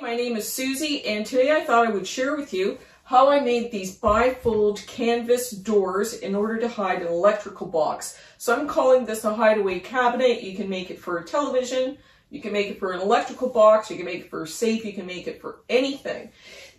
My name is Susie, and today I thought I would share with you how I made these bifold canvas doors in order to hide an electrical box. So I'm calling this a hideaway cabinet. You can make it for a television, you can make it for an electrical box, you can make it for a safe, you can make it for anything.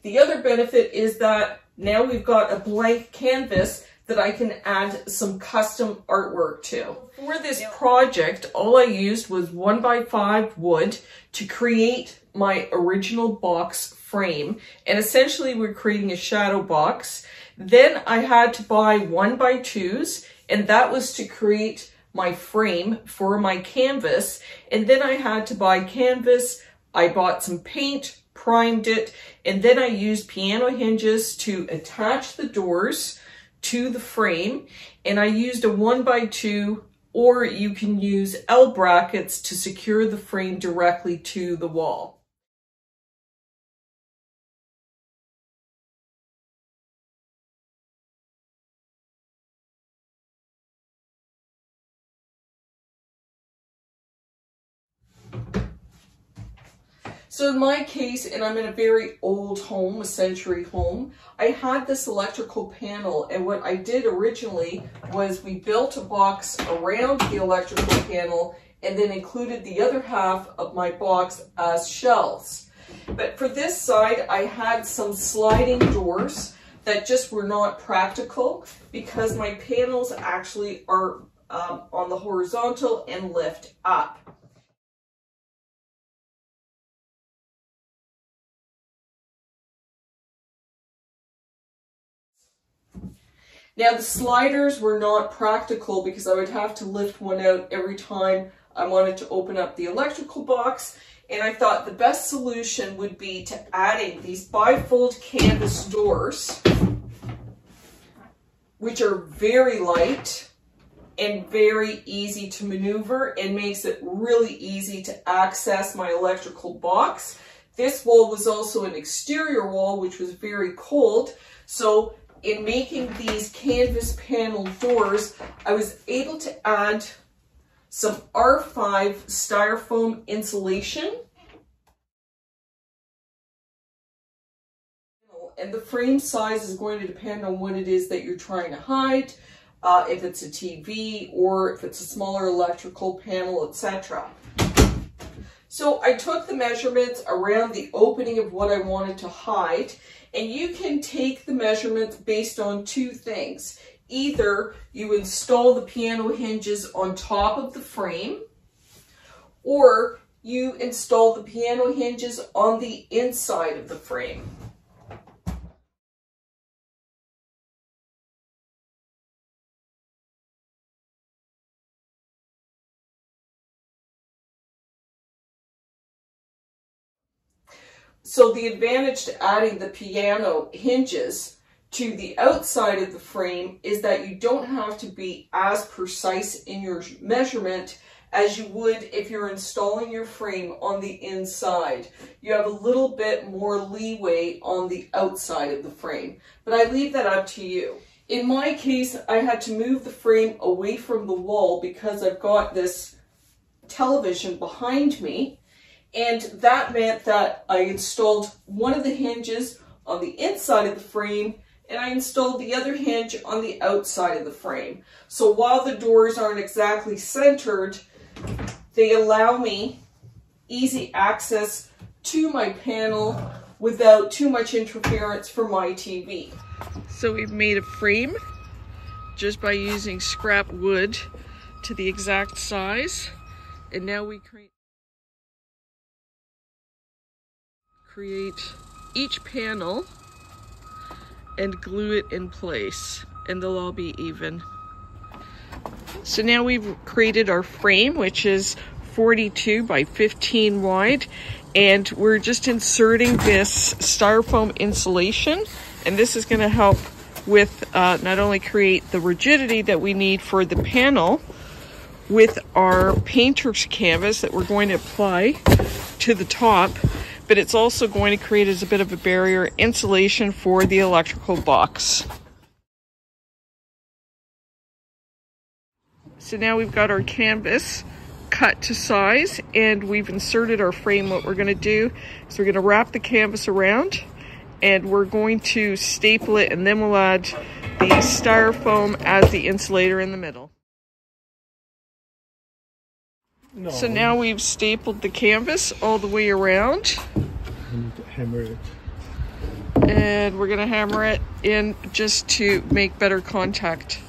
The other benefit is that now we've got a blank canvas that I can add some custom artwork to. For this project, all I used was 1x5 wood to create my original box frame, and essentially we're creating a shadow box. Then I had to buy 1x2s, and that was to create my frame for my canvas. And then I had to buy canvas, I bought some paint, primed it, and then I used piano hinges to attach the doors to the frame, and I used a 1x2, or you can use L brackets to secure the frame directly to the wall. So in my case, and I'm in a very old home, a century home, I had this electrical panel, and what I did originally was we built a box around the electrical panel and then included the other half of my box as shelves. But for this side, I had some sliding doors that just were not practical because my panels actually are on the horizontal and lift up. Now the sliders were not practical because I would have to lift one out every time I wanted to open up the electrical box, and I thought the best solution would be to adding these bifold canvas doors, which are very light and very easy to maneuver and makes it really easy to access my electrical box. This wall was also an exterior wall, which was very cold, so in making these canvas panel doors, I was able to add some R5 styrofoam insulation. And the frame size is going to depend on what it is that you're trying to hide, if it's a TV or if it's a smaller electrical panel, etc. So I took the measurements around the opening of what I wanted to hide, and you can take the measurements based on two things. Either you install the piano hinges on top of the frame, or you install the piano hinges on the inside of the frame. So the advantage to adding the piano hinges to the outside of the frame is that you don't have to be as precise in your measurement as you would if you're installing your frame on the inside. You have a little bit more leeway on the outside of the frame, but I leave that up to you. In my case, I had to move the frame away from the wall because I've got this television behind me. And that meant that I installed one of the hinges on the inside of the frame, and I installed the other hinge on the outside of the frame. So while the doors aren't exactly centered, they allow me easy access to my panel without too much interference from my TV. So we've made a frame just by using scrap wood to the exact size, and now we create each panel and glue it in place, and they'll all be even. So now we've created our frame, which is 42 by 15 wide, and we're just inserting this styrofoam insulation, and this is going to help with not only create the rigidity that we need for the panel with our painter's canvas that we're going to apply to the top, but it's also going to create as a bit of a barrier insulation for the electrical box. So now we've got our canvas cut to size and we've inserted our frame. What we're going to do is we're going to wrap the canvas around and we're going to staple it, and then we'll add the styrofoam as the insulator in the middle. No. So now we've stapled the canvas all the way around. We need to hammer it. And we're going to hammer it in just to make better contact.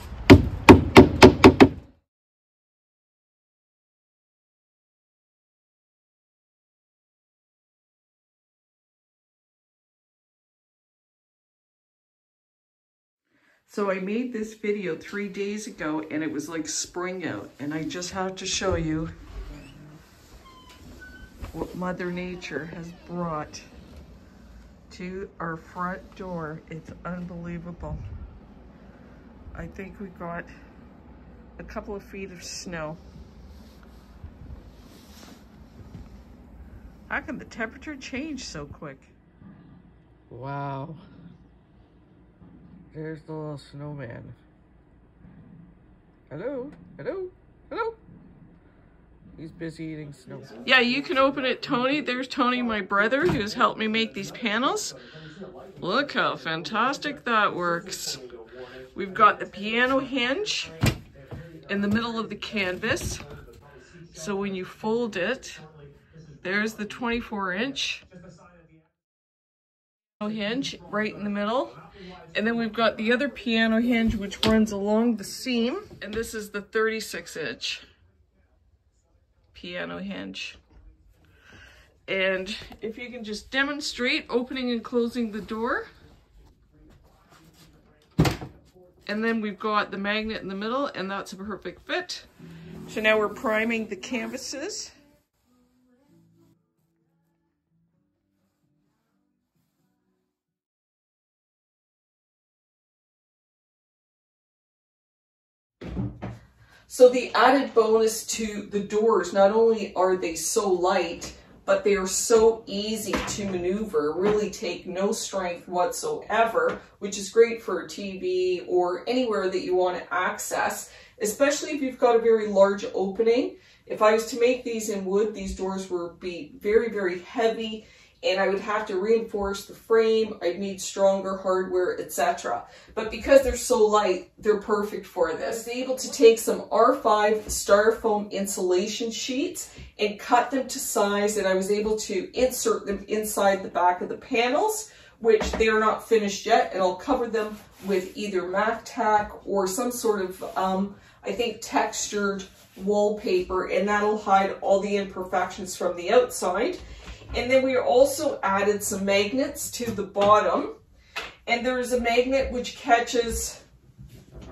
So I made this video 3 days ago and it was like spring out, and I just have to show you what Mother Nature has brought to our front door. It's unbelievable. I think we got a couple of feet of snow. How can the temperature change so quick? Wow. There's the little snowman. Hello, hello, hello. He's busy eating snow. Yeah, you can open it, Tony. There's Tony, my brother, who's helped me make these panels. Look how fantastic that works. We've got the piano hinge in the middle of the canvas. So when you fold it, there's the 24-inch hinge right in the middle. And then we've got the other piano hinge which runs along the seam, and this is the 36-inch piano hinge. And if you can just demonstrate opening and closing the door. And then we've got the magnet in the middle, and that's a perfect fit. So now we're priming the canvases. So the added bonus to the doors, not only are they so light, but they are so easy to maneuver, really take no strength whatsoever, which is great for a TV or anywhere that you want to access, especially if you've got a very large opening. If I was to make these in wood, these doors would be very, very heavy, and I would have to reinforce the frame. I'd need stronger hardware, etc. But because they're so light, they're perfect for this. I was able to take some R5 styrofoam insulation sheets and cut them to size, and I was able to insert them inside the back of the panels, which they are not finished yet, and I'll cover them with either Mac Tack or some sort of, I think, textured wallpaper, and that'll hide all the imperfections from the outside. And then we also added some magnets to the bottom. And there is a magnet which catches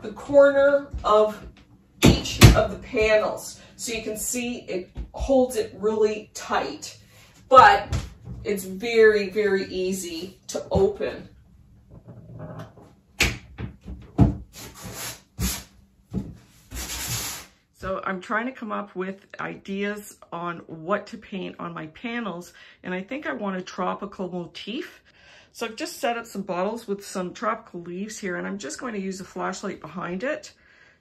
the corner of each of the panels. So you can see it holds it really tight. But it's very, very easy to open. So I'm trying to come up with ideas on what to paint on my panels, and I think I want a tropical motif. So I've just set up some bottles with some tropical leaves here, and I'm just going to use a flashlight behind it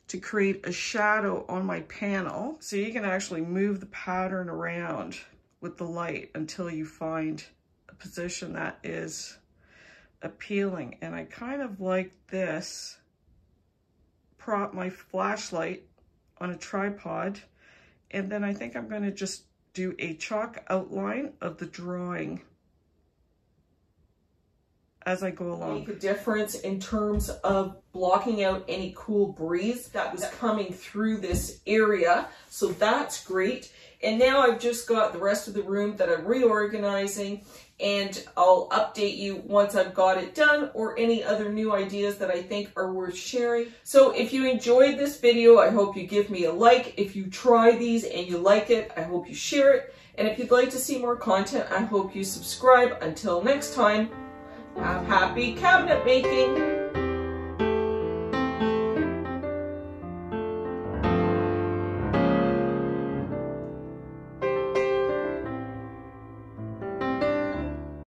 to create a shadow on my panel. So you can actually move the pattern around with the light until you find a position that is appealing. And I kind of like this. Prop my flashlight on a tripod, and then I think I'm going to just do a chalk outline of the drawing as I go along. Make a difference in terms of blocking out any cool breeze that was coming through this area, so that's great. And now I've just got the rest of the room that I'm reorganizing, and I'll update you once I've got it done, or any other new ideas that I think are worth sharing. So if you enjoyed this video, I hope you give me a like. If you try these and you like it, I hope you share it. And if you'd like to see more content, I hope you subscribe. Until next time, have happy cabinet making.